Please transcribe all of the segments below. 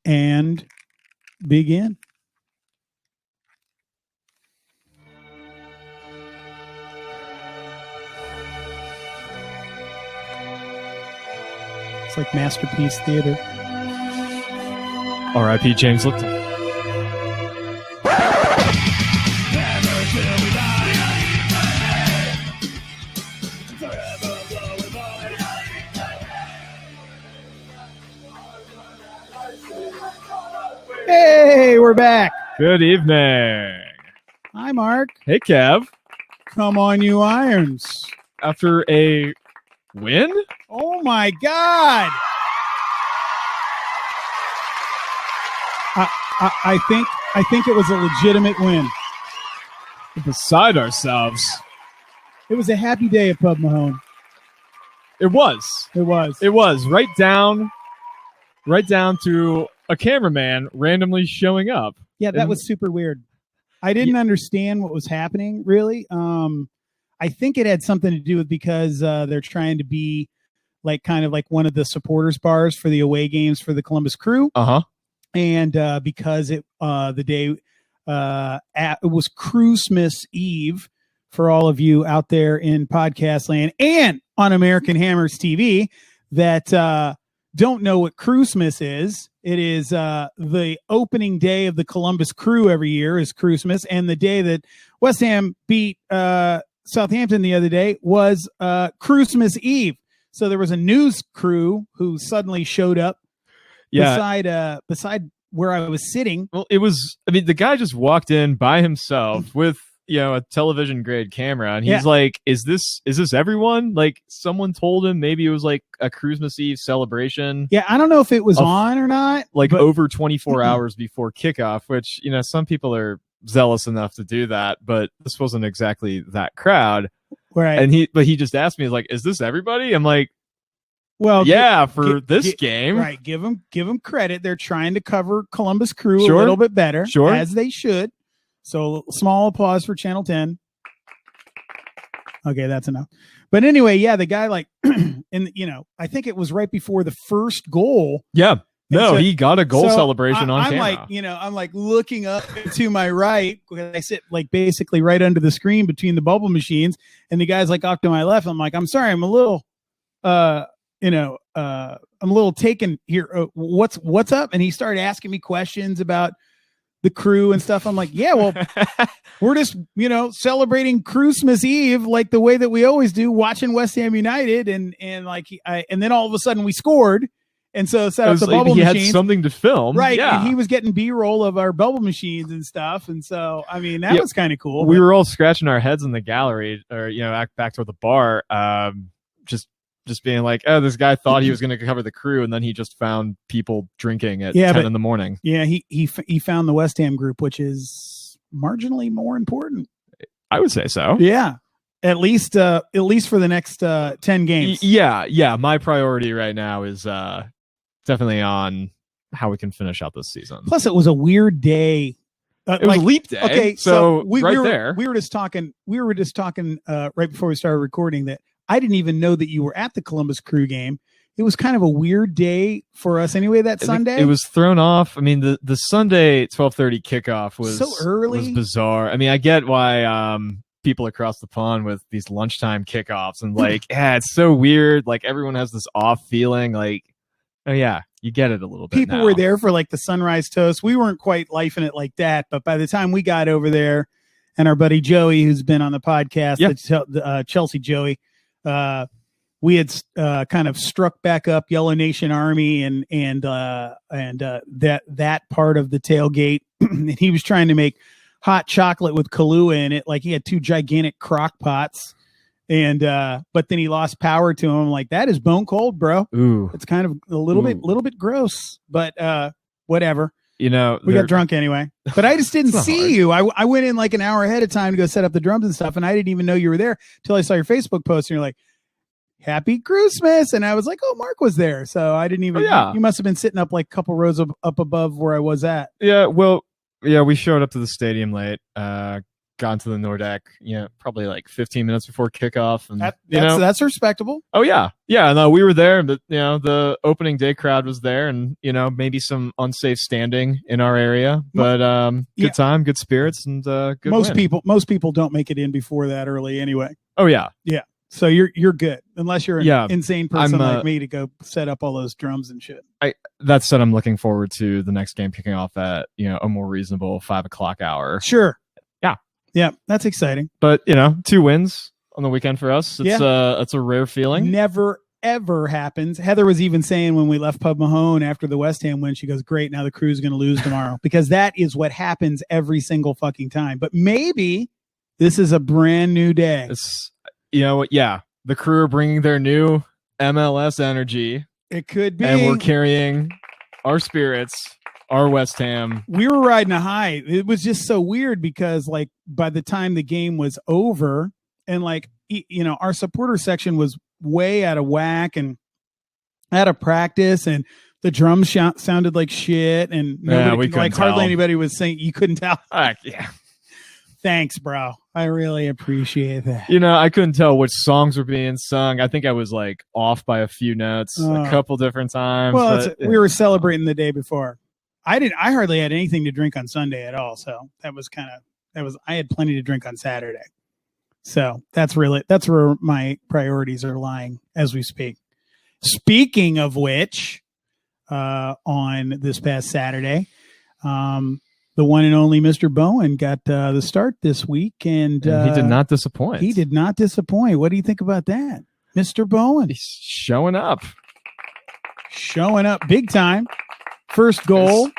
and begin. It's like Masterpiece Theater. R.I.P. James Lipton. Hey, we're back. Good evening. Hi, Mark. Hey, Kev. Come on, you irons. After a win? Oh, my God. I think it was a legitimate win. We're beside ourselves. It was a happy day at Pub Mahone. It was. It was. It was. Right down to a cameraman randomly showing up. Yeah, that was super weird. I didn't understand what was happening, really. I think it had something to do with because they're trying to be like kind of like one of the supporters bars for the away games for the Columbus Crew. Uh-huh. And because it the day it was Christmas Eve for all of you out there in podcast land and on American Hammers TV that don't know what Christmas is. It is the opening day of the Columbus Crew every year is Christmas, and the day that West Ham beat Southampton the other day was Christmas Eve. So there was a news crew who suddenly showed up. Yeah. Beside where I was sitting. Well, the guy just walked in by himself with, a television grade camera. And he's like, is this everyone? Like someone told him maybe it was like a Christmas Eve celebration. Yeah. I don't know if it was on or not. Like over 24 hours before kickoff, which, some people are zealous enough to do that, but this wasn't exactly that crowd. Right. And he just asked me, like, is this everybody? I'm like, well, yeah, this game. Right. Give them credit. They're trying to cover Columbus Crew a little bit better, as they should. So small applause for Channel 10. Okay, that's enough. But anyway, yeah, the guy I think it was right before the first goal. Yeah. No, so, he got a goal celebration on camera. I'm like looking up to my right because I sit like basically right under the screen between the bubble machines, and the guy's like off to my left. I'm like, I'm sorry, I'm a little I'm a little taken here. What's up? And he started asking me questions about the Crew and stuff. I'm like, yeah, well, we're just, celebrating Christmas Eve like the way that we always do, watching West Ham United, and then all of a sudden we scored, and so set up the bubble machines. He had something to film, right? Yeah. And he was getting B-roll of our bubble machines and stuff, and so that was kind of cool. We were all scratching our heads in the gallery, or back toward the bar, just being like, oh, this guy thought he was going to cover the Crew, and then he just found people drinking at 10 in the morning. Yeah, he found the West Ham group, which is marginally more important. I would say so. Yeah, at least for the next 10 games. Yeah. My priority right now is definitely on how we can finish out this season. Plus, it was a weird day. It was leap day. Okay, so we were just talking right before we started recording that I didn't even know that you were at the Columbus Crew game. It was kind of a weird day for us anyway that Sunday. It was thrown off. I mean, the Sunday 12:30 kickoff was so early. Was bizarre. I mean, I get why people across the pond with these lunchtime kickoffs and like, yeah, it's so weird. Like everyone has this off feeling like, oh yeah, you get it a little bit. People were there for like the sunrise toast. We weren't quite lifing it like that, but by the time we got over there, and our buddy Joey, who's been on the podcast, Chelsea Joey, we had kind of struck back up Yellow Nation Army and that part of the tailgate. And he was trying to make hot chocolate with Kahlua in it, like he had two gigantic crock pots. And but then he lost power to him. Like, that is bone cold, bro. Ooh, it's kind of a little bit gross, but whatever. We got drunk anyway. But I just didn't see you. I went in like an hour ahead of time to go set up the drums and stuff, and I didn't even know you were there till I saw your Facebook post, and you're like, "Happy Christmas!" And I was like, "Oh, Mark was there." So I didn't even. Oh, yeah. You must have been sitting up like a couple rows up above where I was at. Yeah. Well, yeah. We showed up to the stadium late. got to the Nordeck, probably like 15 minutes before kickoff. And that's respectable. Oh yeah. Yeah. No, we were there, but the opening day crowd was there, and maybe some unsafe standing in our area, but good time, good spirits, and good win. Most people don't make it in before that early anyway. Oh yeah. Yeah. So you're good, unless you're an insane person like me to go set up all those drums and shit. That said, I'm looking forward to the next game kicking off at a more reasonable 5:00 hour. Sure. Yeah, that's exciting. But 2 wins on the weekend for us. It's a rare feeling. Never ever happens. Heather was even saying when we left Pub Mahone after the West Ham win, she goes, "Great, now the Crew's going to lose tomorrow," because that is what happens every single fucking time. But maybe this is a brand new day. The Crew are bringing their new MLS energy. It could be, and we're carrying our spirits. Our West Ham. We were riding a high. It was just so weird because, like, by the time the game was over, and our supporter section was way out of whack and out of practice, and the drums sounded like shit, and hardly anybody was saying. You couldn't tell. Yeah. Thanks, bro. I really appreciate that. I couldn't tell which songs were being sung. I think I was off by a few notes a couple different times. Well, we were celebrating the day before. I hardly had anything to drink on Sunday at all. So I had plenty to drink on Saturday. So that's where my priorities are lying as we speak. Speaking of which, on this past Saturday, the one and only Mr. Bowen got the start this week, and he did not disappoint. He did not disappoint. What do you think about that, Mr. Bowen? He's showing up big time. First goal.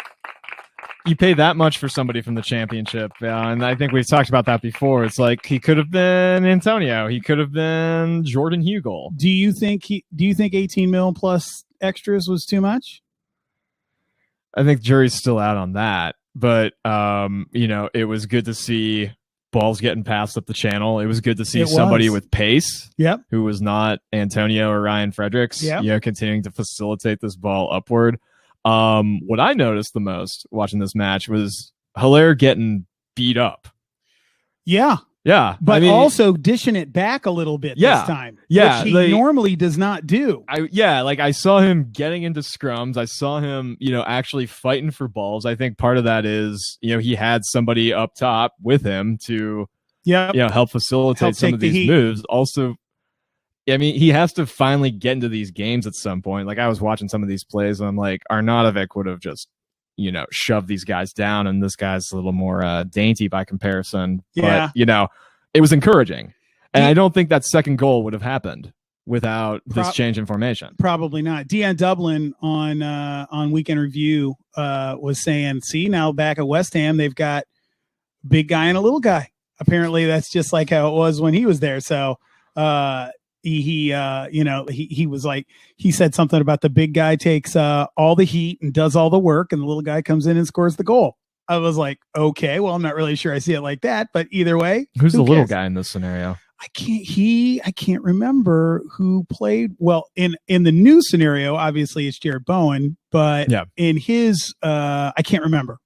You pay that much for somebody from the championship, and I think we've talked about that before. It's like he could have been Antonio. He could have been Jordan Hugel. Do you think 18 mil plus extras was too much? I think jury's still out on that. But, it was good to see balls getting passed up the channel. It was good to see somebody with pace, who was not Antonio or Ryan Fredericks, continuing to facilitate this ball upward. What I noticed the most watching this match was Hilaire getting beat up. Yeah. Yeah. But also dishing it back a little bit this time. Yeah. Which he normally does not do. I saw him getting into scrums. I saw him, actually fighting for balls. I think part of that is, he had somebody up top with him to, help facilitate some of these moves. Also, he has to finally get into these games at some point. Like, I was watching some of these plays, and I'm like, Arnautovic would have just, shoved these guys down, and this guy's a little more dainty by comparison. Yeah. But, it was encouraging. And I don't think that second goal would have happened without this change in formation. Probably not. Deanne Dublin on Weekend Review was saying, see, now back at West Ham, they've got a big guy and a little guy. Apparently that's just like how it was when he was there. So he was like, he said something about the big guy takes all the heat and does all the work, and the little guy comes in and scores the goal. I was like, okay, well, I'm not really sure I see it like that, but either way, who's the little guy in this scenario? I can't remember who played. Well, in the new scenario, obviously it's Jared Bowen, but in his, I can't remember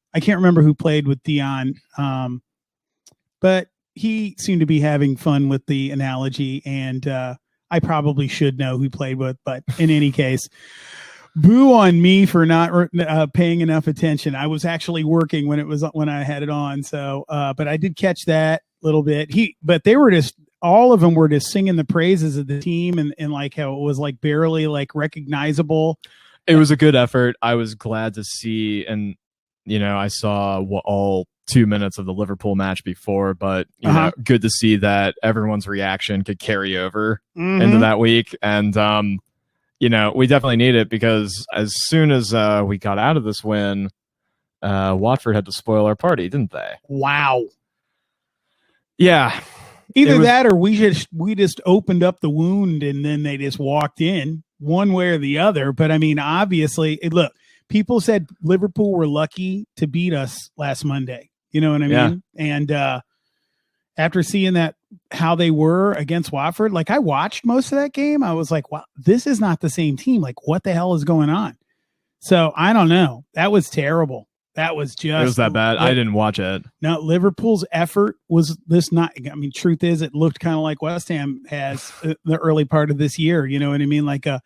who played with Dion. But he seemed to be having fun with the analogy, and I probably should know who played with, but in any case, boo on me for not paying enough attention. I was actually working when I had it on. So, but I did catch that little bit. But they were just, all of them were just singing the praises of the team, and like how it was like barely like recognizable. It was a good effort. I was glad to see, and I saw all 2 minutes of the Liverpool match before, but good to see that everyone's reaction could carry over into that week. And we definitely need it, because as soon as we got out of this win, Watford had to spoil our party, didn't they? Wow. Yeah. Either that, or we just opened up the wound and then they just walked in, one way or the other. But obviously, look, people said Liverpool were lucky to beat us last Monday. You know what I mean? And after seeing that, how they were against Watford, like, I watched most of that game. I was like, wow, this is not the same team. Like, what the hell is going on? So I don't know. That was terrible. That was just. It was that bad. I didn't watch it. No, Liverpool's effort was this not. I mean, truth is, it looked kind of like West Ham has the early part of this year. You know what I mean? Like a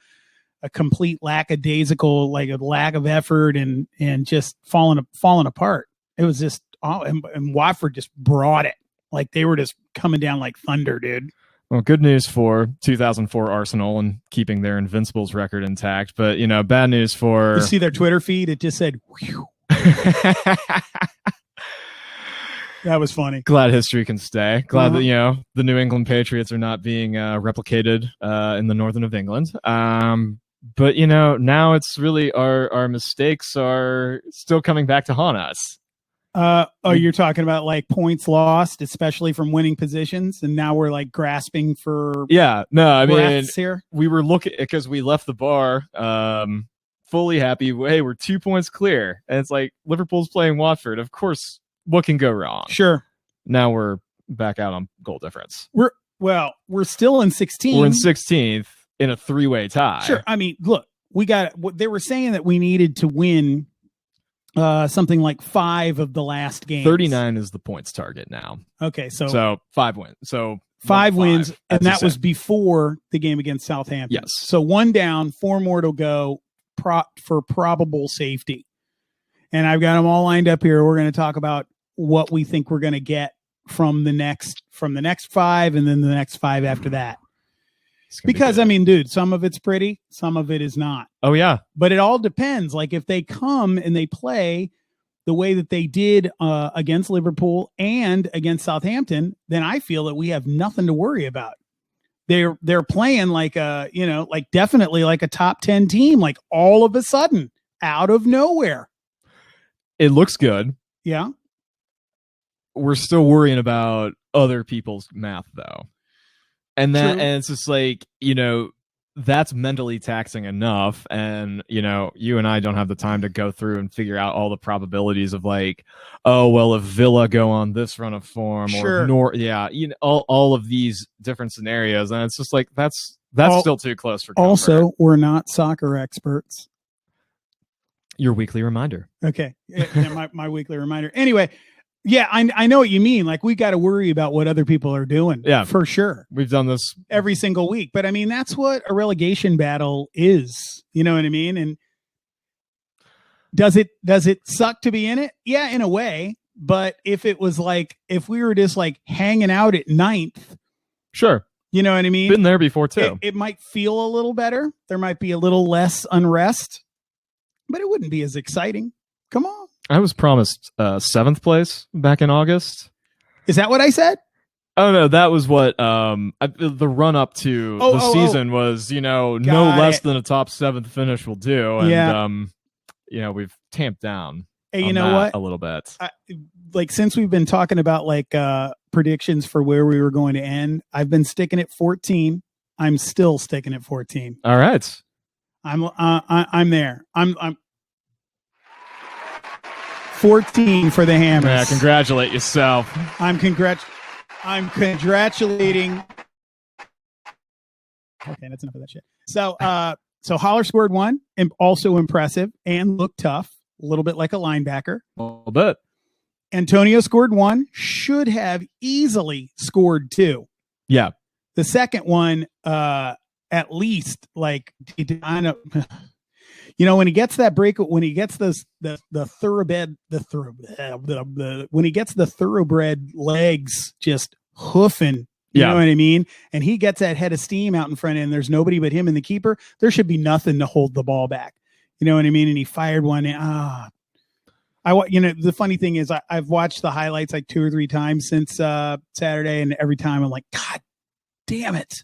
complete lackadaisical, like a lack of effort and just falling apart. It was just, and Watford just brought it. Like they were just coming down like thunder, dude. Well, good news for 2004 Arsenal and keeping their Invincibles record intact. But, bad news for... You see their Twitter feed? It just said, whew. That was funny. Glad history can stay. Glad that, the New England Patriots are not being replicated in the northern of England. But, now it's really our mistakes are still coming back to haunt us. You're talking about like points lost, especially from winning positions, and now we're like grasping for here. We were looking because we left the bar fully happy. Hey, we're 2 points clear, and it's like Liverpool's playing Watford. Of course, what can go wrong? Sure. Now we're back out on goal difference. We're still in 16th. We're in 16th in a 3-way tie. Sure. I mean, look, we got what they were saying that we needed to win. Something like 5 of the last games. 39 is the points target now. Okay, so 5 wins. So 5 wins, and that was before the game against Southampton. Yes. So 1 down, 4 more to go for probable safety. And I've got them all lined up here. We're going to talk about what we think we're going to get from the next 5 and then the next 5 after that. Because, I mean, dude, some of it's pretty, some of it is not. Oh, yeah. But it all depends. Like, if they come and they play the way that they did against Liverpool and against Southampton, then I feel that we have nothing to worry about. They're playing like definitely like a top 10 team, like all of a sudden, out of nowhere. It looks good. Yeah. We're still worrying about other people's math, though. And it's just like, that's mentally taxing enough. And, you and I don't have the time to go through and figure out all the probabilities of like, oh, well, if Villa go on this run of form sure. or all of these different scenarios. And it's just like, that's still too close for comfort. Also, we're not soccer experts. Your weekly reminder. Okay. Yeah, my weekly reminder. Anyway. Yeah, I know what you mean. Like, we got to worry about what other people are doing. Yeah, for sure. We've done this every single week. But I mean, that's what a relegation battle is. You know what I mean? And does it suck to be in it? Yeah, in a way. But if it was like, if we were just like hanging out at 9th. Sure. You know what I mean? Been there before too. It might feel a little better. There might be a little less unrest. But it wouldn't be as exciting. Come on. I was promised 7th place back in August. Is that what I said? Oh, no, that was what the run up to the season was, no less than a top 7th finish will do. And, we've tamped down. Hey, you know what? A little bit. Since we've been talking about predictions for where we were going to end, I've been sticking at 14. I'm still sticking at 14. All right. I'm there. I'm 14 for the Hammers. Yeah, congratulate yourself. I'm congratulating. Okay, that's enough of that shit. So Holler scored 1, and also impressive and looked tough, a little bit like a linebacker. A little bit. Antonio scored 1, should have easily scored 2. Yeah. The second one, at least, like, I know. When he gets that break, when he gets when he gets the thoroughbred legs just hoofing, you know what I mean? And he gets that head of steam out in front and there's nobody but him and the keeper. There should be nothing to hold the ball back. You know what I mean? And he fired one. And, the funny thing is I've watched the highlights like 2 or 3 times since Saturday. And every time I'm like, God damn it.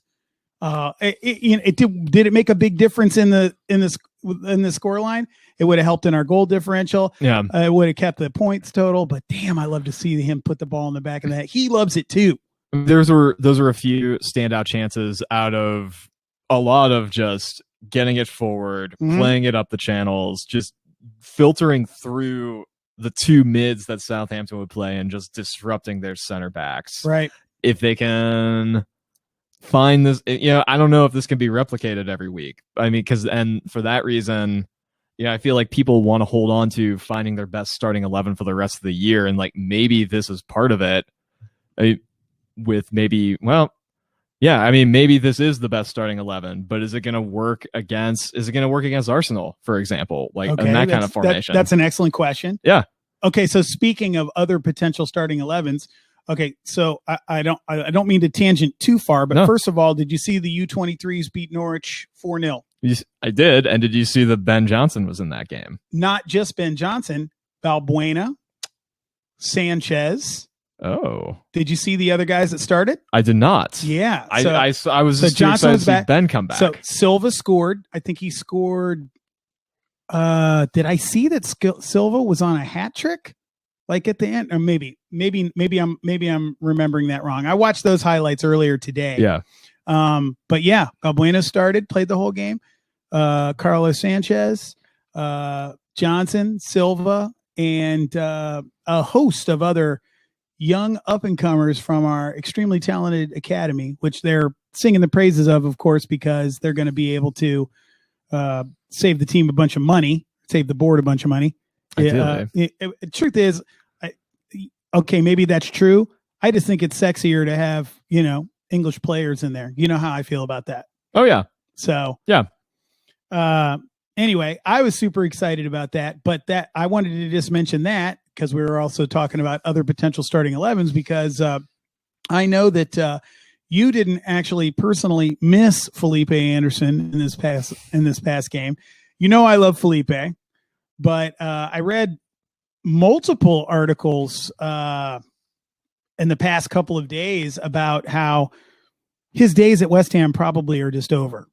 Did it make a big difference in the score line? It would have helped in our goal differential. Yeah, it would have kept the points total. But damn, I love to see him put the ball in the back of that. He loves it too. Those were a few standout chances out of a lot of just getting it forward, playing it up the channels, just filtering through the 2 mids that Southampton would play and just disrupting their center backs. Right. If they can find this, I don't know if this can be replicated every week. I mean, and for that reason, I feel like people want to hold on to finding their best starting 11 for the rest of the year. And like, maybe this is part of it with maybe, well, yeah, I mean, maybe this is the best starting 11, but is it going to work against Arsenal, for example, like in that kind of formation? That's an excellent question. Yeah. Okay. So speaking of other potential starting 11s, okay. So I don't mean to tangent too far, but first of all, did you see the U23s beat Norwich 4-0? I did. And did you see that Ben Johnson was in that game? Not just Ben Johnson, Balbuena, Sanchez. Oh, did you see the other guys that started? I did not. Yeah, I was just too excited to see Ben come back. So Silva scored. I think he scored. Did I see that Silva was on a hat trick, like at the end, or maybe I'm remembering that wrong. I watched those highlights earlier today. Yeah. But yeah, Balbuena started, played the whole game. Carlos Sanchez, Johnson, Silva, and a host of other young up-and-comers from our extremely talented academy, which they're singing the praises of course, because they're going to be able to save the team a bunch of money, save the board a bunch of money. Truth is, okay, maybe that's true. I just think it's sexier to have, English players in there. You know how I feel about that. Oh, yeah. So, yeah. Anyway, I was super excited about that, but I wanted to just mention that because we were also talking about other potential starting 11s, because I know that you didn't actually personally miss Felipe Anderson in this past game. I love Felipe, but I read multiple articles in the past couple of days about how his days at West Ham probably are just over.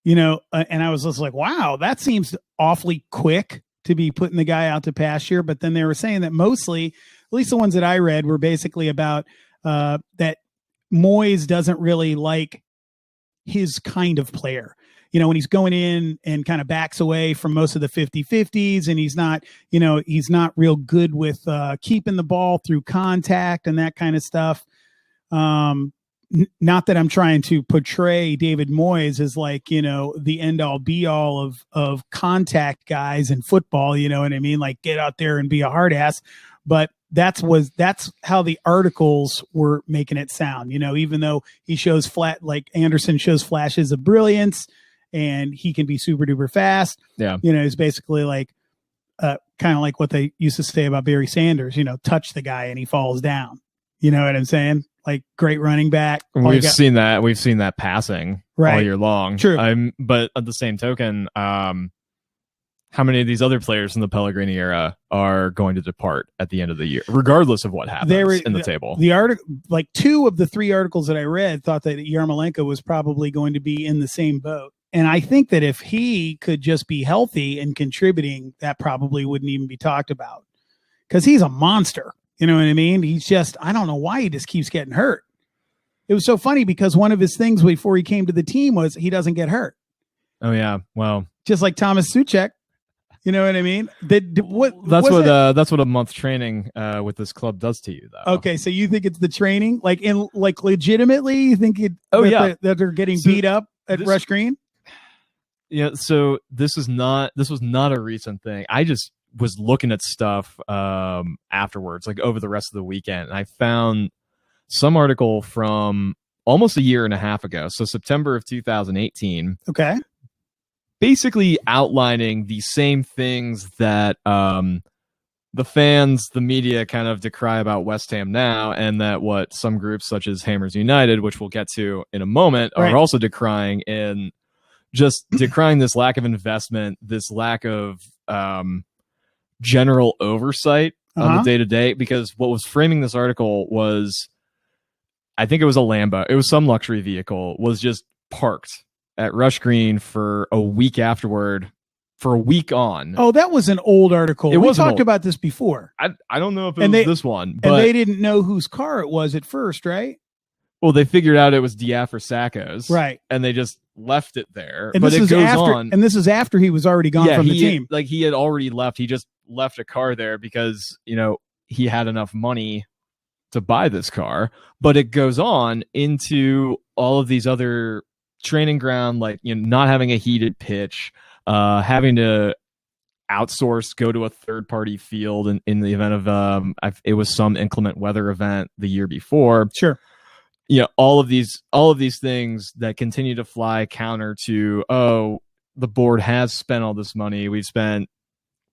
And I was just like, wow, that seems awfully quick to be putting the guy out to pasture. But then they were saying that mostly, at least the ones that I read, were basically about that Moyes doesn't really like his kind of player. When he's going in and kind of backs away from most of the 50-50s, and he's not real good with keeping the ball through contact and that kind of stuff. Not that I'm trying to portray David Moyes as like, the end all be all of contact guys in football, you know what I mean? Like, get out there and be a hard ass. But that's how the articles were making it sound, even though he shows like Anderson shows flashes of brilliance and he can be super duper fast. Yeah. It's basically like kind of like what they used to say about Barry Sanders, touch the guy and he falls down. You know what I'm saying? Like, great running back. We've seen that passing all year long. True. But at the same token, how many of these other players in the Pellegrini era are going to depart at the end of the year, regardless of what happens in the table? The article, like 2 of the 3 articles that I read, thought that Yarmolenko was probably going to be in the same boat. And I think that if he could just be healthy and contributing, that probably wouldn't even be talked about, because he's a monster. You know what I mean? He's just, I don't know why he just keeps getting hurt. It was so funny because one of his things before he came to the team was he doesn't get hurt. Oh, yeah. Well, just like Thomas Suchek. You know what I mean? That's what a month training with this club does to you, though. Okay, so you think it's the training, like legitimately, you think that they're getting beat up at Rush Green? Yeah. So this was not a recent thing. I just was looking at stuff afterwards, like over the rest of the weekend, and I found some article from almost a year and a half ago, so September of 2018. Okay. Basically outlining the same things that the fans, the media kind of decry about West Ham now, and that what some groups such as Hammers United, which we'll get to in a moment, are also decrying, and just decrying this lack of investment, this lack of general oversight on the day-to-day. Because what was framing this article was, I think it was a Lambo, it was some luxury vehicle, was just parked at Rush Green for a week afterward, for a week on. Oh, that was an old article. We talked about this before. I don't know if it was this one. But, and they didn't know whose car it was at first, right? Well, they figured out it was Diaf or Sacco's. Right. And they just left it there. And but it goes on. And this is after he was already gone from the team. Like, he had already left. He just left a car there because, he had enough money to buy this car. But it goes on into all of these other training ground, like, not having a heated pitch, having to outsource, go to a third party field in the event of it was some inclement weather event the year before. Sure. All of these things that continue to fly counter to, the board has spent all this money. We've spent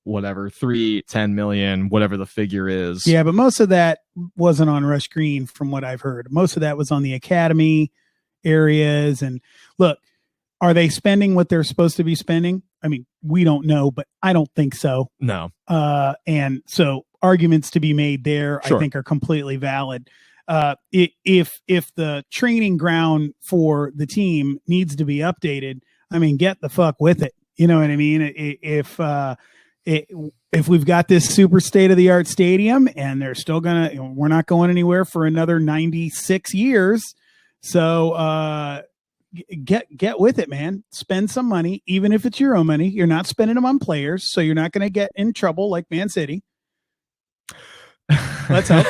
whatever, 10 million, whatever the figure is. Yeah, but most of that wasn't on Rush Green from what I've heard. Most of that was on the academy areas. And look, are they spending what they're supposed to be spending? I mean, we don't know, but I don't think so. No. And so arguments to be made there, Sure. I think, are completely valid. If the training ground for the team needs to be updated, I mean, get the fuck with it. You know what I mean? If we've got this super state of the art stadium and they're still we're not going anywhere for another 96 years. So, get with it, man. Spend some money, even if it's your own money. You're not spending them on players, so you're not going to get in trouble like Man City. Let's hope.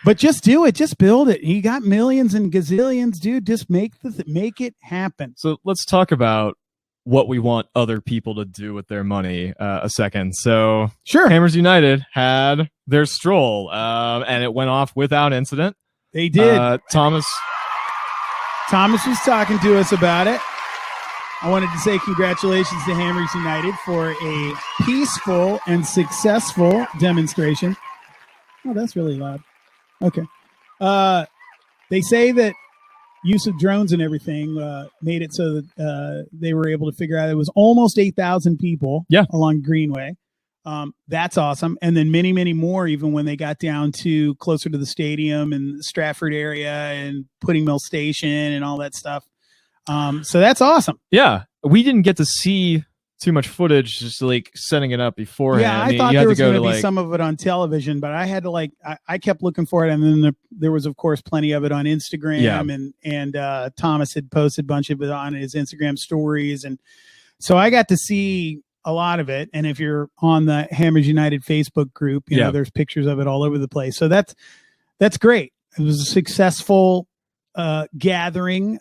But just do it. Just build it. You got millions and gazillions, dude. Just make it happen. So let's talk about what we want other people to do with their money a second. So sure, Hammers United had their stroll, and it went off without incident. They did. Thomas was talking to us about it. I wanted to say congratulations to Hammers United for a peaceful and successful demonstration. Oh, that's really loud. Okay. They say that use of drones and everything made it so that they were able to figure out it was almost 8,000 people along Greenway. That's awesome. And then many, many more, even when they got down to closer to the stadium and the Stratford area and Pudding Mill Station and all that stuff. So that's awesome. Yeah. We didn't get to see too much footage, just like setting it up beforehand. Yeah, I thought there was going to be some of it on television, but I had to I kept looking for it, and then there was, of course, plenty of it on Instagram, and Thomas had posted a bunch of it on his Instagram stories, and so I got to see a lot of it. And if you're on the Hammers United Facebook group, you know there's pictures of it all over the place. So that's great. It was a successful gathering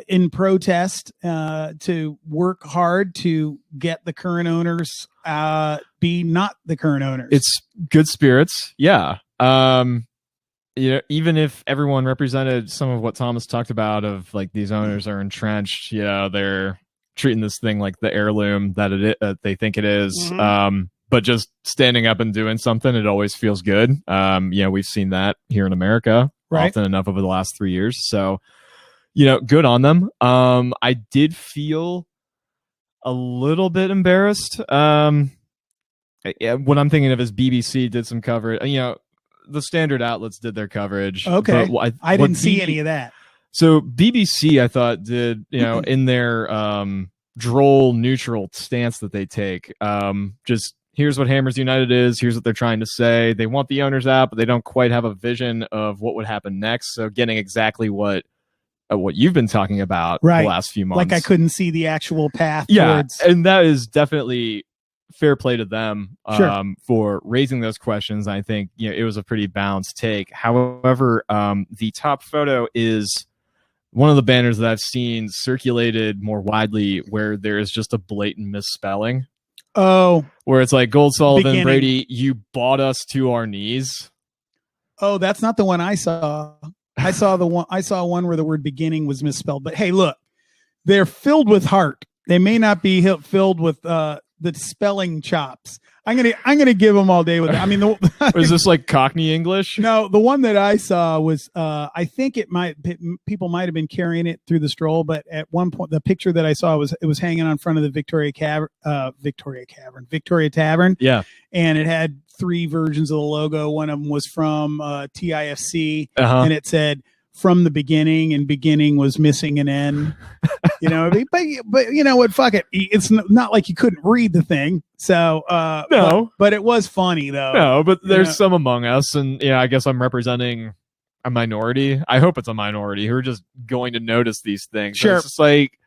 in protest to work hard to get the current owners be not the current owners. It's good spirits. Yeah. Even if everyone represented some of what Thomas talked about of like these owners are entrenched, they're treating this thing like the heirloom that they think it is. Mm-hmm. But just standing up and doing something, it always feels good. We've seen that here in America often enough over the last 3 years. So, good on them. I did feel a little bit embarrassed. What I'm thinking of is BBC did some coverage. The standard outlets did their coverage. Okay. But I didn't see any of that. So BBC, I thought, did, in their droll, neutral stance that they take, just here's what Hammers United is. Here's what they're trying to say. They want the owners out, but they don't quite have a vision of what would happen next. So getting exactly what you've been talking about the last few months. Like I couldn't see the actual path. Towards... and that is definitely fair play to them for raising those questions. I think it was a pretty balanced take. However, the top photo is one of the banners that I've seen circulated more widely where there is just a blatant misspelling. Oh, where it's like Gold Sullivan, Brady, you bought us to our knees. Oh, that's not the one I saw. I saw one where the word beginning was misspelled. But hey, look, they're filled with heart. They may not be filled with the spelling chops. I'm gonna give them all day with that. I mean, is this like Cockney English? No, the one that I saw was I think people might have been carrying it through the stroll, but at one point the picture that I saw was hanging on front of the Victoria Tavern. Yeah, and it had 3 versions of the logo. One of them was from TIFC, and it said "From the beginning," and beginning was missing an N. But you know what? Fuck it. It's not like you couldn't read the thing. So no, but it was funny though. No, but there's some among us, and I guess I'm representing a minority. I hope it's a minority who are just going to notice these things. Sure, it's just like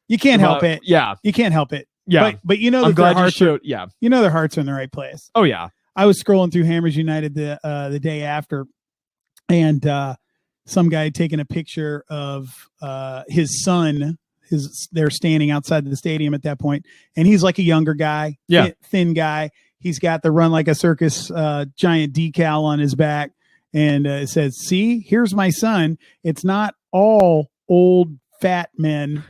you can't help it. Yeah, you can't help it. Yeah, but you know I'm glad you showed. Their hearts are in the right place. Oh yeah, I was scrolling through Hammers United the day after, and some guy had taken a picture of his son. they're standing outside the stadium at that point, and he's like a younger guy, thin guy. He's got the Run Like a Circus giant decal on his back, and it says, "See, here's my son. It's not all old fat men."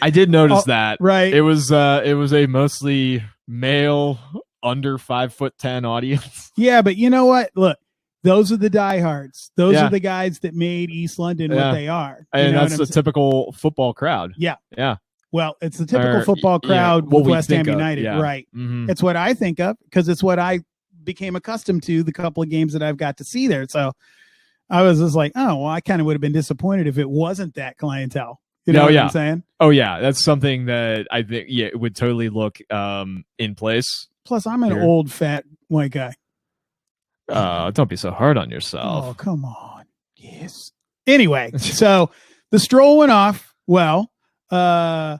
I did notice that. Right. It was a mostly male under 5'10" audience. Yeah, but you know what? Look, those are the diehards. Those are the guys that made East London what they are. And that's the typical football crowd. Yeah. Yeah. Well, it's the typical football crowd with West Ham United. Right. Mm-hmm. It's what I think of because it's what I became accustomed to the couple of games that I've got to see there. So I was just like, oh, well, I kind of would have been disappointed if it wasn't that clientele. You know what I'm saying? Oh, yeah. That's something that I think it would totally look in place. Plus, I'm an old, fat, white guy. Don't be so hard on yourself. Oh, come on. Yes. Anyway, so the stroll went off. Well, their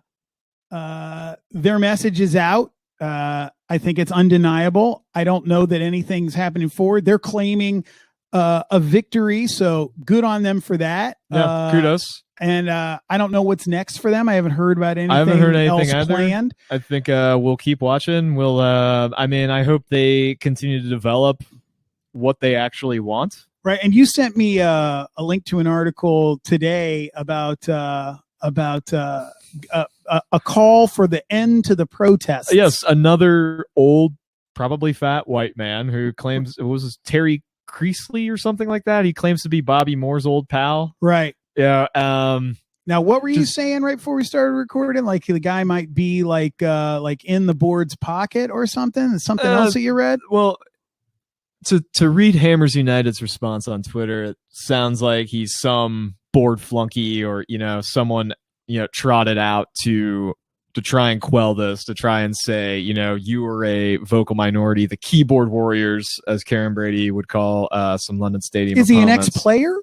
message is out. I think it's undeniable. I don't know that anything's happening forward. They're claiming a victory, so good on them for that. Yeah, kudos. And I don't know what's next for them. I haven't heard about anything. I haven't heard anything else planned. I think we'll keep watching. We'll. I hope they continue to develop what they actually want. Right, and you sent me a link to an article today about a call for the end to the protests. Yes, another old, probably fat white man who claims it was Terry Creasley or something like that. He claims to be Bobby Moore's old pal. Right. Yeah. Now, what were you saying right before we started recording? Like the guy might be like in the board's pocket or something? Something else that you read? Well, to read Hammers United's response on Twitter, it sounds like he's some board flunky or, someone, trotted out to try and quell this, to try and say, you were a vocal minority, the keyboard warriors, as Karen Brady would call some London Stadium Is he an opponents. ex-player?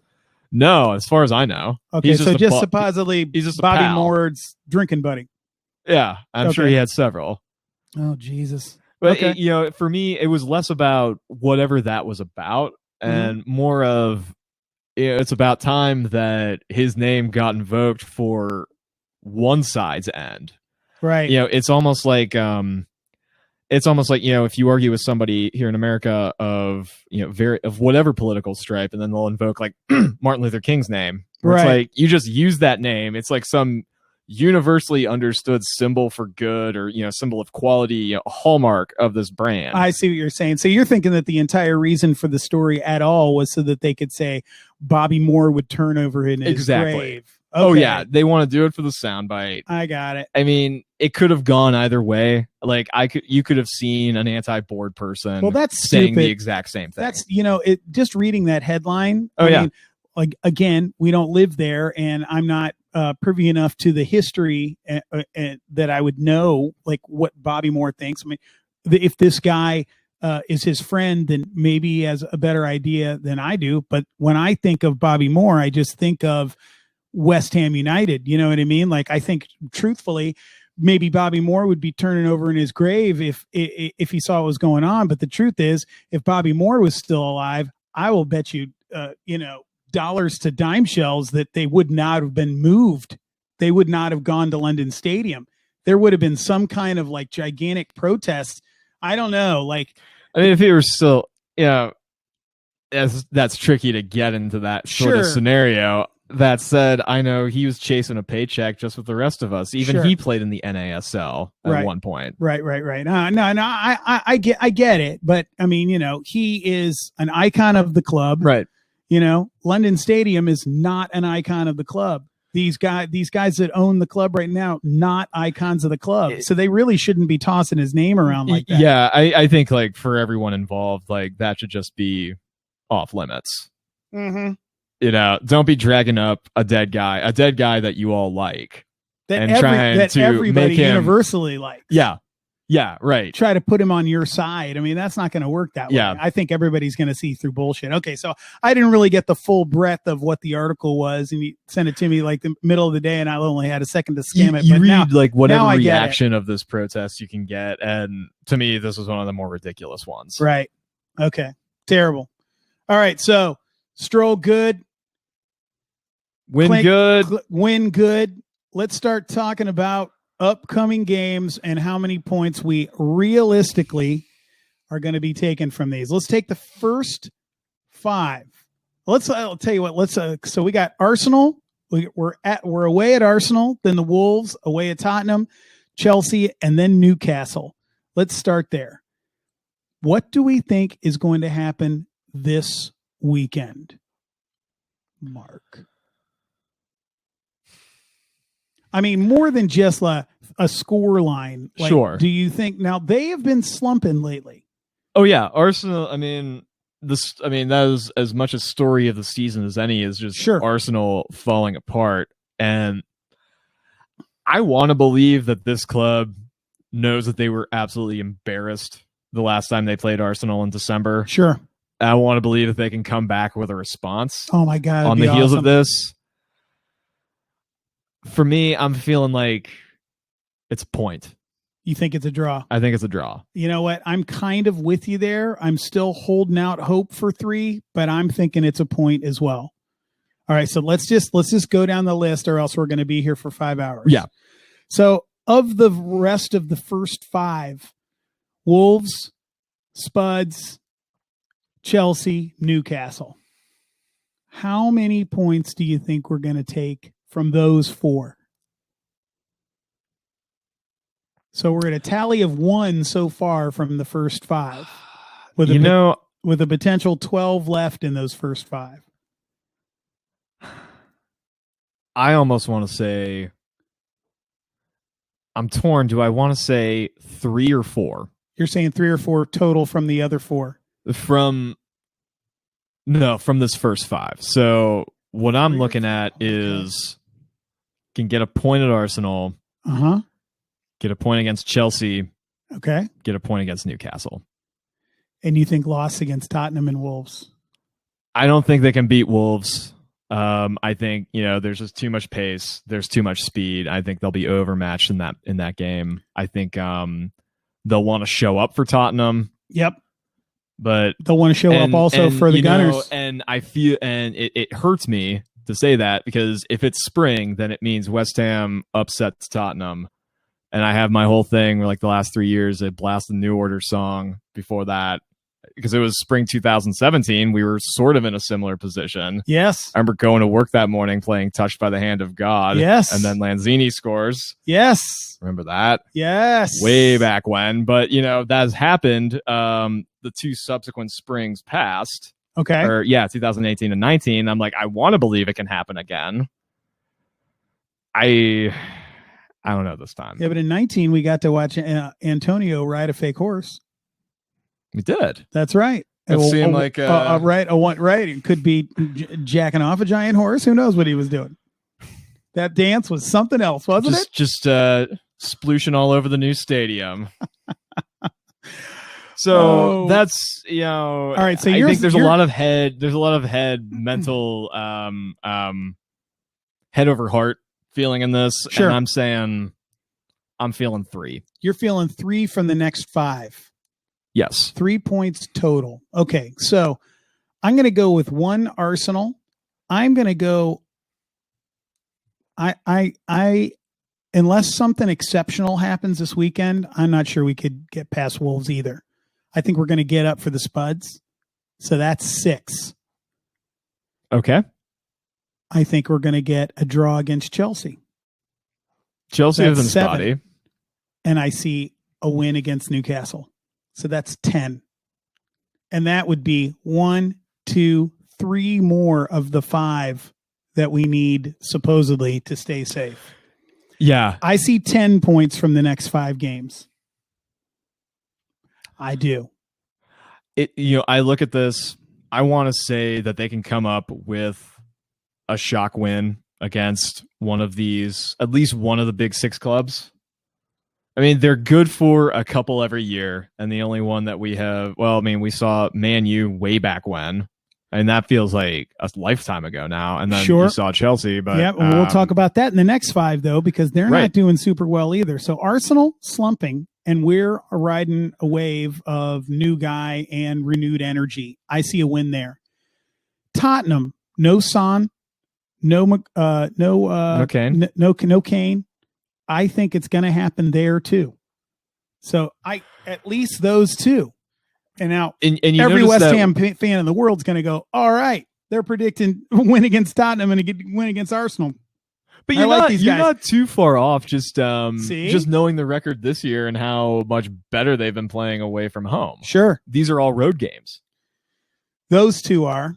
No, as far as I know. Okay, he's so just supposedly he's just Bobby pal. Moore's drinking buddy. Yeah, I'm sure he had several. Oh, Jesus. But, okay. For me, it was less about whatever that was about and more of it's about time that his name got invoked for one side's end. Right. It's almost like if you argue with somebody here in America of of whatever political stripe, and then they'll invoke like Martin Luther King's name. Right. It's like you just use that name. It's like some universally understood symbol for good or symbol of quality, a hallmark of this brand. I see what you're saying. So you're thinking that the entire reason for the story at all was so that they could say Bobby Moore would turn over in his grave. Okay. Oh yeah, they want to do it for the soundbite. I got it. I mean, it could have gone either way. Like you could have seen an anti-board person. Well, that's saying stupid. the exact same thing. That's just reading that headline. Oh, I mean, like again, we don't live there, and I'm not privy enough to the history that I would know like what Bobby Moore thinks. I mean, if this guy is his friend, then maybe he has a better idea than I do. But when I think of Bobby Moore, I just think of West Ham United. You know what I mean? Like, I think truthfully, maybe Bobby Moore would be turning over in his grave if he saw what was going on. But the truth is, if Bobby Moore was still alive, I will bet you, dollars to dime shells that they would not have been moved. They would not have gone to London Stadium. There would have been some kind of like gigantic protest. I don't know. Like, I mean, if he were still, that's tricky to get into that sort of scenario. That said, I know he was chasing a paycheck just with the rest of us. Even he played in the NASL at one point. Right. No. I get it. But I mean, he is an icon of the club. Right. London Stadium is not an icon of the club. These guys that own the club right now, not icons of the club. So they really shouldn't be tossing his name around like that. Yeah, I think like for everyone involved, like that should just be off limits. Mm-hmm. Don't be dragging up a dead guy that you all like, that trying to everybody make him universally likes. Yeah, right. Try to put him on your side. I mean, that's not going to work that way. I think everybody's going to see through bullshit. Okay, so I didn't really get the full breadth of what the article was, and you sent it to me like the middle of the day, and I only had a second to skim it. You but read now, like whatever reaction of this protest you can get, and to me, this was one of the more ridiculous ones. Right. Okay. Terrible. All right. So stroll good. Win good. Win good. let's start talking about upcoming games and how many points we realistically are going to be taken from these. Let's take the first 5. I'll tell you what. So we got Arsenal. We're away at Arsenal, then the Wolves, away at Tottenham, Chelsea, and then Newcastle. Let's start there. What do we think is going to happen this weekend, Mark? I mean, more than just a score line. Like, sure. Do you think now they have been slumping lately? Oh yeah, Arsenal. I mean, that is as much a story of the season as any. Is just Arsenal falling apart, and I want to believe that this club knows that they were absolutely embarrassed the last time they played Arsenal in December. Sure. I want to believe that they can come back with a response. Oh my God. On the heels of this. For me, I'm feeling like it's a point. You think it's a draw? I think it's a draw. You know what? I'm kind of with you there. I'm still holding out hope for 3, but I'm thinking it's a point as well. All right, so let's just go down the list, or else we're going to be here for 5 hours. Yeah. So of the rest of the first 5, Wolves, Spuds, Chelsea, Newcastle. How many points do you think we're going to take from those 4? So we're at a tally of 1 so far from the first 5, with a potential 12 left in those first 5. I almost want to say, I'm torn. Do I want to say 3 or 4? You're saying 3 or 4 total from the other 4? From this first 5. So what I'm looking at is can get a point at Arsenal. Get a point against Chelsea. Okay. Get a point against Newcastle. And you think loss against Tottenham and Wolves? I don't think they can beat Wolves. I think, there's just too much pace. There's too much speed. I think they'll be overmatched in that game. I think they'll want to show up for Tottenham. Yep. But they'll want to show up also for the Gunners. And I feel, and it hurts me to say that, because if it's spring, then it means West Ham upsets Tottenham. And I have my whole thing where, like, the last 3 years, they blast the New Order song before that, because it was spring 2017. We were sort of in a similar position. Yes. I remember going to work that morning playing Touched by the Hand of God. Yes. And then Lanzini scores. Yes. Remember that? Yes. Way back when. But, that has happened the 2 subsequent springs past. Okay. 2018 and 19. I'm like, I want to believe it can happen again. I don't know this time. Yeah, but in 19, we got to watch Antonio ride a fake horse. We did. That's right. It seemed like right. It could be jacking off a giant horse. Who knows what he was doing? That dance was something else, wasn't it? Just splooshing all over the new stadium. So that's all right. So I think there's a lot of head mental head over heart feeling in this. Sure. And I'm saying I'm feeling 3. You're feeling 3 from the next 5. Yes. 3 points total. Okay. So I'm going to go with 1 Arsenal. I'm going to go. Unless something exceptional happens this weekend, I'm not sure we could get past Wolves either. I think we're going to get up for the Spuds. So that's 6. Okay. I think we're going to get a draw against Chelsea. Chelsea is in spotty. And I see a win against Newcastle. So that's 10. And that would be 1, 2, 3 more of the 5 that we need supposedly to stay safe. Yeah. I see 10 points from the next 5 games. I do. I look at this. I want to say that they can come up with a shock win against one of these, at least one of the big 6 clubs. I mean, they're good for a couple every year, and the only one that we have, we saw Man U way back when, and that feels like a lifetime ago now. And then we saw Chelsea, but yeah, we'll talk about that in the next 5 though, because they're not doing super well either. So Arsenal slumping, and we're riding a wave of new guy and renewed energy. I see a win there. Tottenham, no Son, No Kane. No Kane. I think it's going to happen there too. So at least those two. And now and every West Ham fan in the world is going to go, all right, they're predicting win against Tottenham and win against Arsenal. But you're not too far off just knowing the record this year and how much better they've been playing away from home. Sure. These are all road games. Those two are.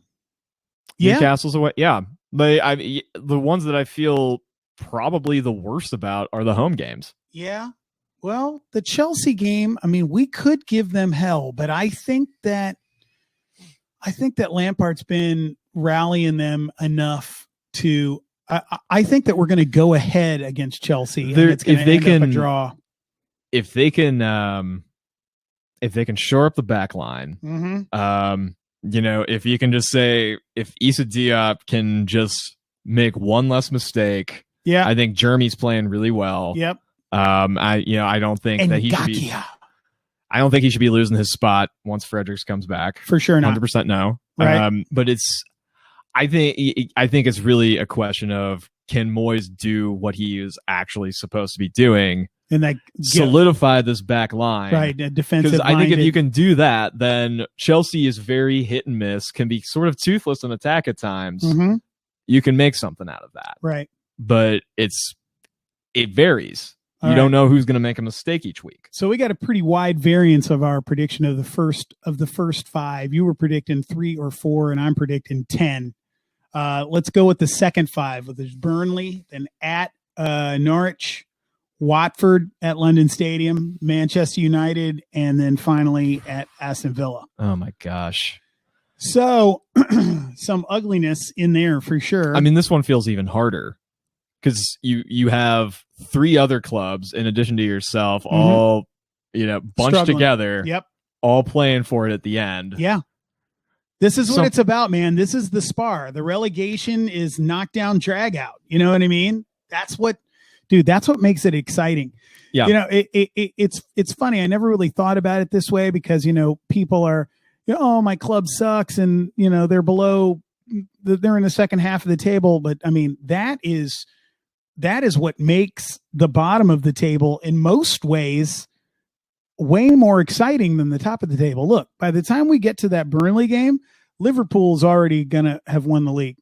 Yeah. Newcastle's away. Yeah. The ones that I feel probably the worst about are the home games. Yeah. Well, the Chelsea game, I mean, we could give them hell, but I think that Lampard's been rallying them enough to I think that we're going to go ahead against Chelsea. And it's going to end up a draw. If they can shore up the back line, if you can just say if Issa Diop can just make one less mistake, I think Jeremy's playing really well. Yep. I don't think that he should be. I don't think he should be losing his spot once Fredericks comes back. For sure, not 100% no. Right. But I think it's really a question of can Moyes do what he is actually supposed to be doing and solidify this back line, right? Defensive. Because I think if you can do that, then Chelsea is very hit and miss, can be sort of toothless in attack at times. Mm-hmm. You can make something out of that, right? But it varies. You don't know who's going to make a mistake each week. So we got a pretty wide variance of our prediction of the first five. You were predicting 3 or 4, and I'm predicting 10. Let's go with the second 5. There's Burnley, then at Norwich, Watford at London Stadium, Manchester United, and then finally at Aston Villa. Oh my gosh! So some ugliness in there for sure. I mean, this one feels even harder because you have 3 other clubs in addition to yourself, all bunched struggling together. Yep, all playing for it at the end. Yeah. This is what it's about, man. This is the spar. The relegation is knockdown drag out. You know what I mean? That's what makes it exciting. Yeah. It's funny. I never really thought about it this way because, people are, oh, my club sucks. And, they're in the second half of the table. But I mean, that is what makes the bottom of the table in most ways way more exciting than the top of the table. Look, by the time we get to that Burnley game, Liverpool's already going to have won the league.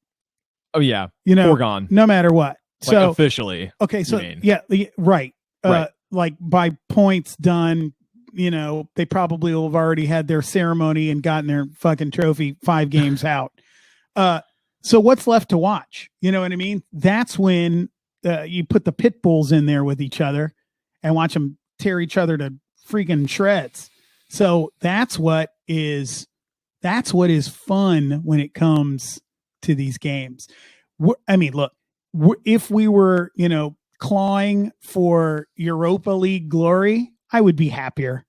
Oh yeah. Foregone. No matter what. So officially. Okay. So right. Like by points done, they probably will have already had their ceremony and gotten their fucking trophy 5 games out. So what's left to watch? You know what I mean? That's when you put the pit bulls in there with each other and watch them tear each other to freaking shreds. So that's what is fun when it comes to these games. I mean, look, if we were, clawing for Europa League glory, I would be happier.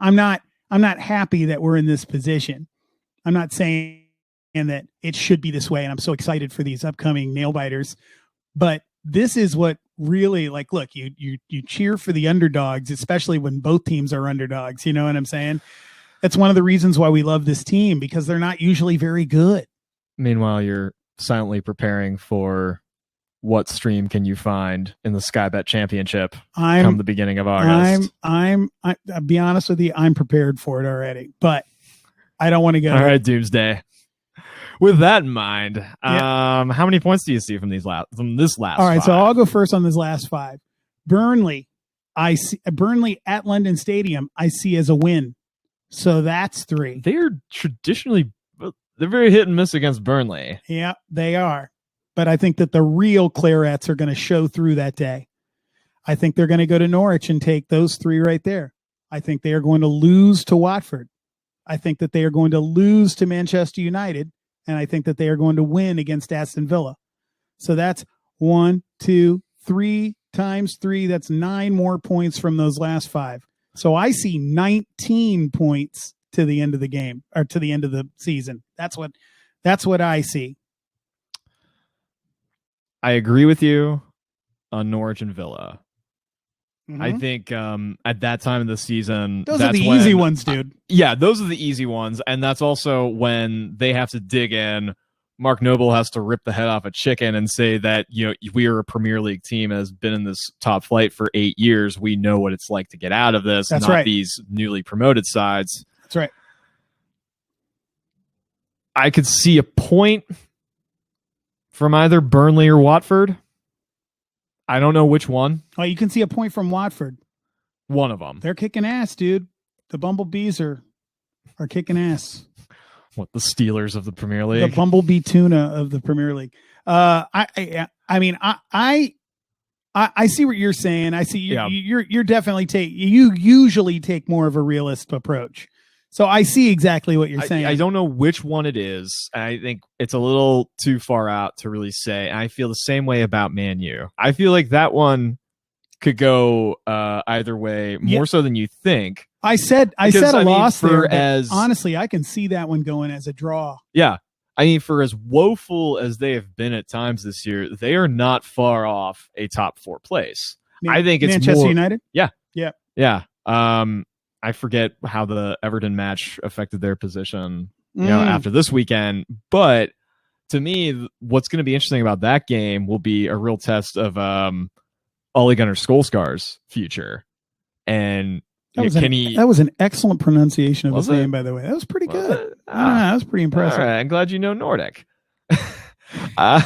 I'm not happy that we're in this position. I'm not saying that it should be this way. And I'm so excited for these upcoming nail biters, but this is what really, like, look, you cheer for the underdogs, especially when both teams are underdogs. You know what I'm saying? That's one of the reasons why we love this team, because they're not usually very good. Meanwhile, you're silently preparing for what stream can you find in the Sky Bet Championship come the beginning of August. I'll be honest with you, I'm prepared for it already, but I don't want to go. All right, Doomsday. With that in mind, how many points do you see from this last? All right, 5? so I'll go first on this last 5. Burnley, I see Burnley at London Stadium. I see as a win, so that's 3. They're very hit and miss against Burnley. Yeah, they are, but I think that the real Clarets are going to show through that day. I think they're going to go to Norwich and take those 3 right there. I think they are going to lose to Watford. I think that they are going to lose to Manchester United. And I think that they are going to win against Aston Villa. So that's 1, 2, 3 times 3. That's 9 more points from those last 5. So I see 19 points to the end of the game, or to the end of the season. That's what I see. I agree with you on Norwich and Villa. Mm-hmm. I think at that time of the season, those are the easy ones, dude. Yeah, those are the easy ones, and that's also when they have to dig in Mark Noble has to rip the head off a chicken and say that, we are a Premier League team and has been in this top flight for 8 years. We know what it's like to get out of this. That's not right. These newly promoted sides. That's right. I could see a point from either Burnley or Watford. I don't know which one. Oh, you can see a point from Watford. One of them. They're kicking ass, dude. The Bumblebees are kicking ass. What, the Steelers of the Premier League? The Bumblebee Tuna of the Premier League. I see what you're saying. I see you're definitely you usually take more of a realist approach. So I see exactly what you're saying. I don't know which one it is. I think it's a little too far out to really say. And I feel the same way about Man U. I feel like that one could go either way, more so than you think. I said a loss there, as honestly, I can see that one going as a draw. Yeah. I mean, for as woeful as they have been at times this year, they are not far off a top 4 place. I think it's Manchester United? Yeah. Yeah. Yeah. I forget how the Everton match affected their position, after this weekend. But to me, what's going to be interesting about that game will be a real test of Ole Gunnar Solskjaer's future. And that was an excellent pronunciation of his name, by the way. That was pretty good. That was pretty impressive. All right, I'm glad you know Nordic. I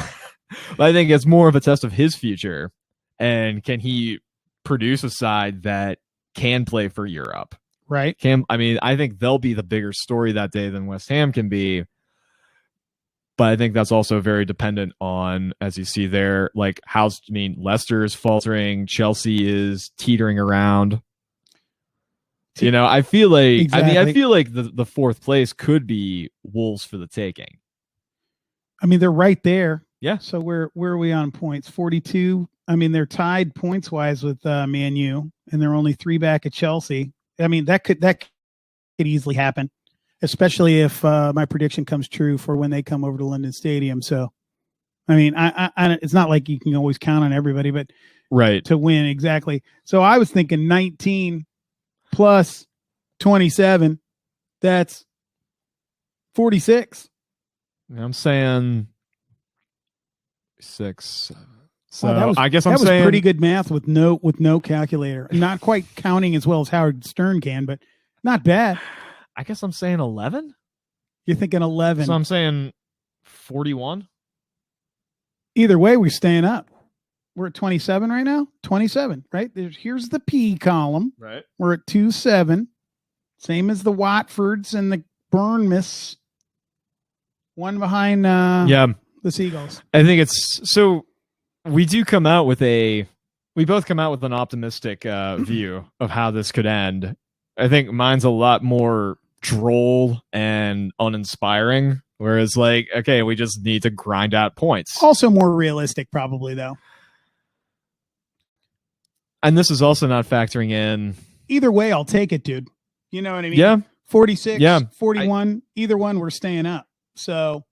think it's more of a test of his future, and can he produce a side that can play for Europe? Right. I think they'll be the bigger story that day than West Ham can be. But I think that's also very dependent on, as you see there, like Leicester is faltering, Chelsea is teetering around. I feel like exactly. I feel like the 4th place could be Wolves for the taking. I mean, they're right there. Yeah. So where are we on points? 42. I mean, they're tied points wise with Man U, and they're only 3 back at Chelsea. I mean, that could easily happen, especially if my prediction comes true for when they come over to London Stadium. So, I mean, I it's not like you can always count on everybody, but right to win exactly. So I was thinking 19 plus 27, that's 46. I'm saying 6. So I guess that was saying pretty good math with no calculator. Not quite counting as well as Howard Stern can, but not bad. I guess I'm saying 11. You're thinking 11. So I'm saying 41. Either way, we're staying up. We're at 27 right now. 27, right? Here's the P column. Right. We're at 2-7. Same as the Watfords and the Bournemouths. One behind the Seagulls. I think it's so. We both come out with an optimistic view of how this could end. I think mine's a lot more droll and uninspiring, whereas okay, we just need to grind out points. Also more realistic, probably, though. And this is also not factoring in. Either way, I'll take it, dude. You know what I mean? Yeah. 46, 41, either one, we're staying up. So,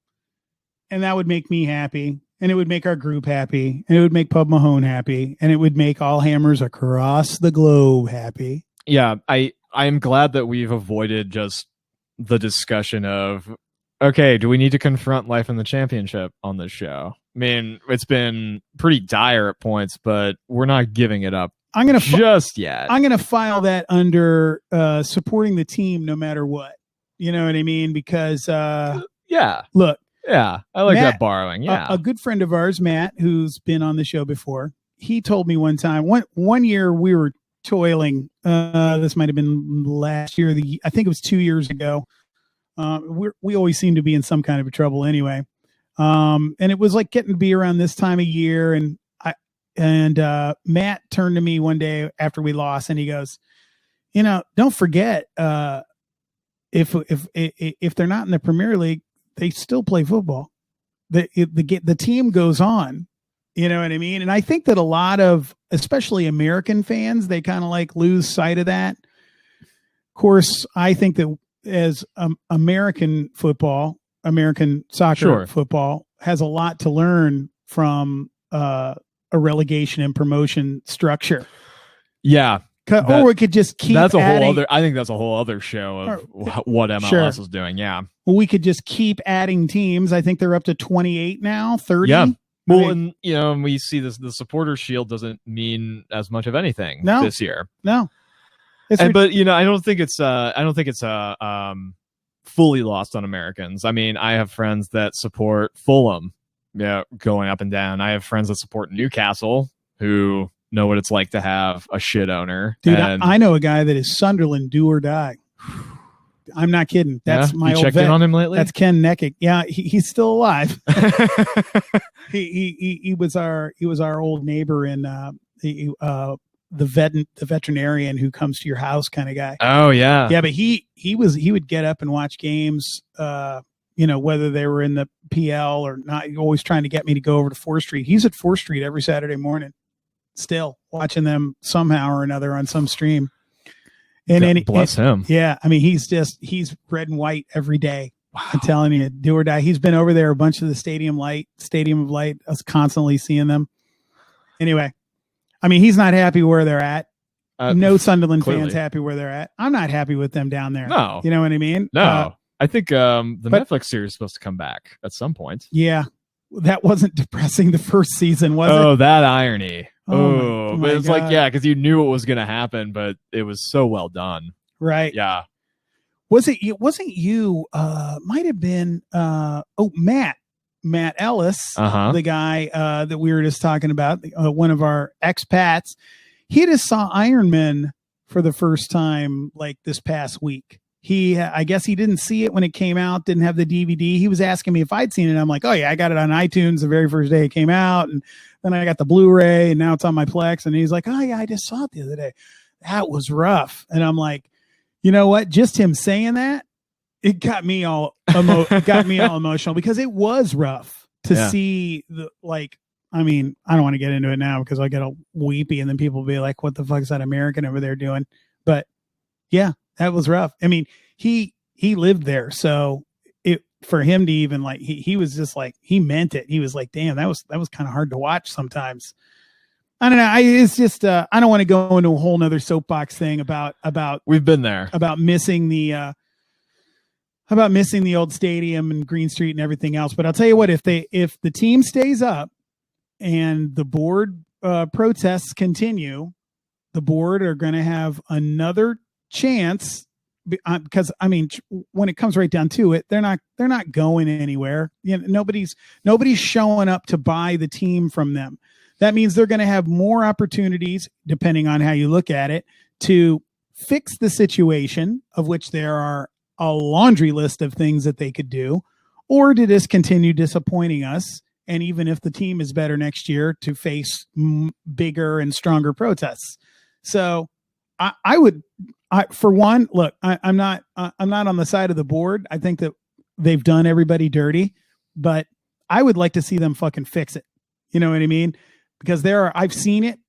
and that would make me happy. And it would make our group happy. And it would make Pub Mahone happy. And it would make all hammers across the globe happy. Yeah, I am glad that we've avoided just the discussion of, okay, do we need to confront life in the championship on this show? I mean, it's been pretty dire at points, but we're not giving it up just yet. I'm going to file that under supporting the team no matter what. You know what I mean? Because, look. Yeah, I like Matt, that borrowing. Yeah. A good friend of ours, Matt, who's been on the show before, he told me one time, one year we were toiling. This might have been last year. I think it was 2 years ago. We always seem to be in some kind of trouble anyway. And it was like getting to be around this time of year. And Matt turned to me one day after we lost, and he goes, don't forget, if they're not in the Premier League, they still play football. The team goes on. You know what I mean? And I think that a lot of, especially American fans, they kind of lose sight of that. Of course, I think that as American football, American soccer football has a lot to learn from a relegation and promotion structure. Yeah. Or we could just keep that's a adding, whole other. I think that's a whole other show of what MLS is doing. Yeah. Well, we could just keep adding teams. I think they're up to 28 now, 30. Yeah. Well, I mean, and we see this. The supporter shield doesn't mean as much of anything this year. No. But I don't think it's fully lost on Americans. I mean, I have friends that support Fulham, going up and down. I have friends that support Newcastle who know what it's like to have a shit owner. Dude, I know a guy that is Sunderland, do or die. I'm not kidding. That's my old checked vet. In on him lately. That's Ken Neckick. Yeah, he's still alive. he was our old neighbor in the veterinarian who comes to your house kind of guy. Oh yeah. Yeah, but he would get up and watch games, whether they were in the PL or not, always trying to get me to go over to 4th Street. He's at 4th Street every Saturday morning, still watching them somehow or another on some stream. And bless him. Yeah, I mean, he's red and white every day. Wow. I'm telling you, do or die. He's been over there a bunch of the Stadium of Light. I was constantly seeing them. Anyway, I mean, he's not happy where they're at. No Sunderland fans happy where they're at. I'm not happy with them down there. No. You know what I mean? No. I think the Netflix series is supposed to come back at some point. Yeah. That wasn't depressing the first season, was it? Oh, that irony. Oh but it's God. like, yeah, because you knew it was going to happen, but it was so well done. Right. Yeah. Wasn't you, might have been, Matt Ellis, the guy that we were just talking about, one of our expats. He just saw Iron Man for the first time like this past week. I guess he didn't see it when it came out, didn't have the DVD. He was asking me if I'd seen it. I'm like, oh yeah, I got it on iTunes the very first day it came out. And then I got the Blu-ray and now it's on my Plex. And he's like, oh yeah, I just saw it the other day. That was rough. And I'm like, you know what? Just him saying that, it got me all emotional because it was rough to see I mean, I don't want to get into it now because I get all weepy and then people will be like, what the fuck is that American over there doing? But yeah, that was rough. I mean, he lived there. So for him to even he was just like, he meant it. He was like, damn, that was kind of hard to watch sometimes. I don't know. It's just, I don't want to go into a whole nother soapbox thing about we've been there about missing the old stadium and Green Street and everything else. But I'll tell you what, if the team stays up and the board protests continue, the board are going to have another chance because I mean, when it comes right down to it, they're not going anywhere. You know, nobody's showing up to buy the team from them. That means they're going to have more opportunities, depending on how you look at it, to fix the situation, of which there are a laundry list of things that they could do, or to just continue disappointing us. And even if the team is better next year, to face bigger and stronger protests. So for one, look, I'm not on the side of the board. I think that they've done everybody dirty, but I would like to see them fucking fix it. You know what I mean? Because I've seen it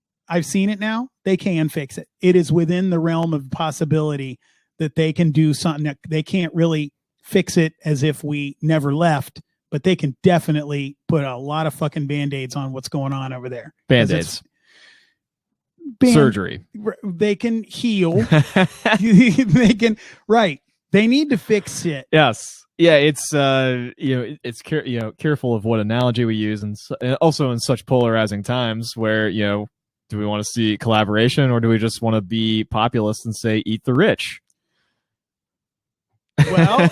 now. They can fix it. It is within the realm of possibility that they can do something. That they can't really fix it as if we never left, but they can definitely put a lot of fucking Band-Aids on what's going on over there. Band-Aids. Surgery. They can heal. They can, right. They need to fix it. Yes. Yeah, it's careful of what analogy we use, and also in such polarizing times where do we want to see collaboration or do we just want to be populist and say eat the rich? Well,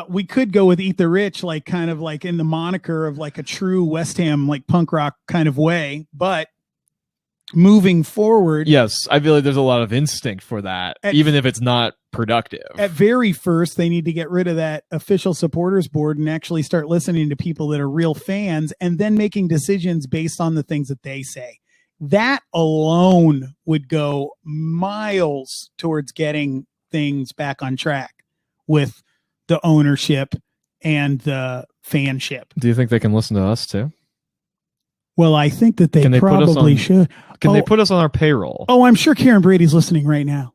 we could go with eat the rich, like kind of like in the moniker of like a true West Ham like punk rock kind of way, but moving forward, yes, I feel like there's a lot of instinct for that, even if it's not productive. At very first, they need to get rid of that official supporters board and actually start listening to people that are real fans and then making decisions based on the things that they say. That alone would go miles towards getting things back on track with the ownership and the fanship. Do you think they can listen to us too? Well, I think that they probably should. Can they put us on our payroll? Oh, I'm sure Karen Brady's listening right now.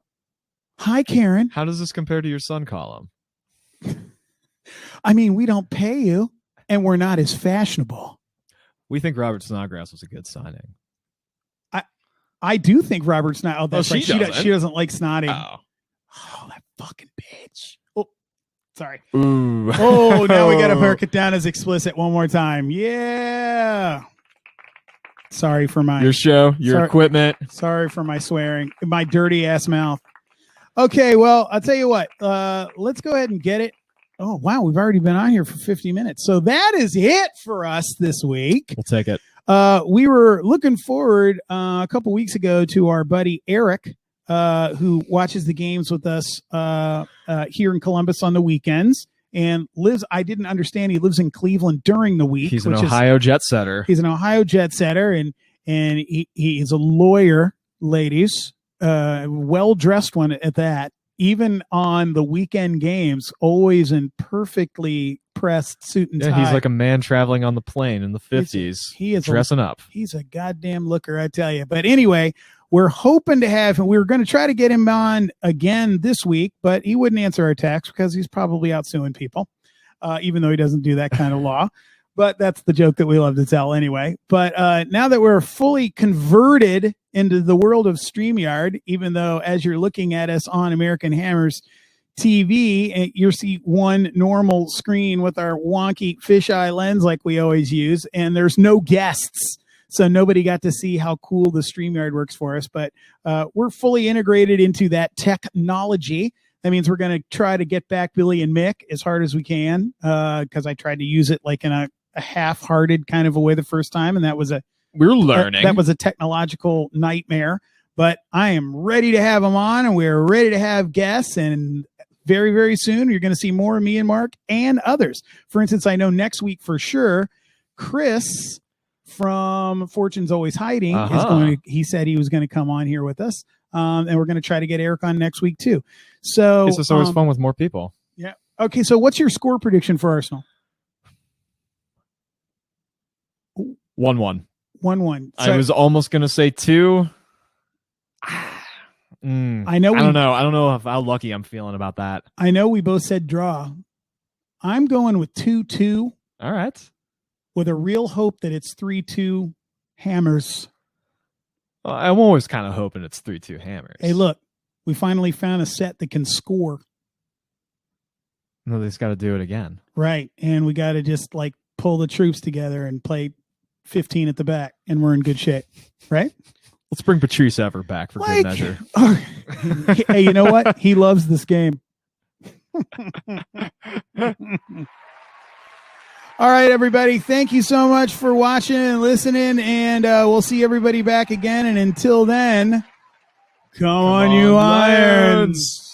Hi, Karen. How does this compare to your Sun column? I mean, we don't pay you, and we're not as fashionable. We think Robert Snodgrass was a good signing. I do think Robert's not. Oh, that's right. She doesn't like snotting. Oh, that fucking bitch. Oh, sorry. Ooh. Oh, now we got to mark it down as explicit one more time. Yeah. Sorry for my... Your show, your equipment. Sorry for my swearing. My dirty ass mouth. Okay, well, I'll tell you what. Let's go ahead and get it. Oh, wow. We've already been on here for 50 minutes. So that is it for us this week. We'll take it. We were looking forward a couple weeks ago to our buddy Eric, who watches the games with us here in Columbus on the weekends and lives. I didn't understand he lives in Cleveland during the week. He's an Ohio jet setter. He's an Ohio jet setter, and he is a lawyer, ladies, well dressed one at that. Even on the weekend games, always in perfectly pressed suit and tie. Yeah, he's like a man traveling on the plane in the 50s. He is dressing up. He's a goddamn looker, I tell you. But anyway, we're hoping to have him. We were going to try to get him on again this week, but he wouldn't answer our text because he's probably out suing people, even though he doesn't do that kind of law. But that's the joke that we love to tell anyway. But now that we're fully converted into the world of StreamYard, even though as you're looking at us on American Hammers TV, you see one normal screen with our wonky fisheye lens like we always use, and there's no guests. So nobody got to see how cool the StreamYard works for us. But we're fully integrated into that technology. That means we're going to try to get back Billy and Mick as hard as we can because I tried to use it like in a half-hearted kind of a way the first time, and that was we're learning. That was a technological nightmare. But I am ready to have them on, and we're ready to have guests. And very, very soon, you're going to see more of me and Mark and others. For instance, I know next week for sure, Chris from Fortune's Always Hiding is going to. He said he was going to come on here with us, and we're going to try to get Eric on next week too. So it's always fun with more people. Yeah. Okay. So what's your score prediction for Arsenal? 1-1. 1-1. So, I was almost going to say 2. I know. I don't know. I don't know how lucky I'm feeling about that. I know we both said draw. I'm going with 2-2. All right. With a real hope that it's 3-2 Hammers. Well, I'm always kind of hoping it's 3-2 Hammers. Hey, look, we finally found a set that can score. No, they just got to do it again. Right. And we got to just like pull the troops together and play 15 at the back, and we're in good shape. Right? Let's bring Patrice Evra back for good measure. Hey, you know what? He loves this game. All right, everybody. Thank you so much for watching and listening, and we'll see everybody back again. And until then, come on, you Irons.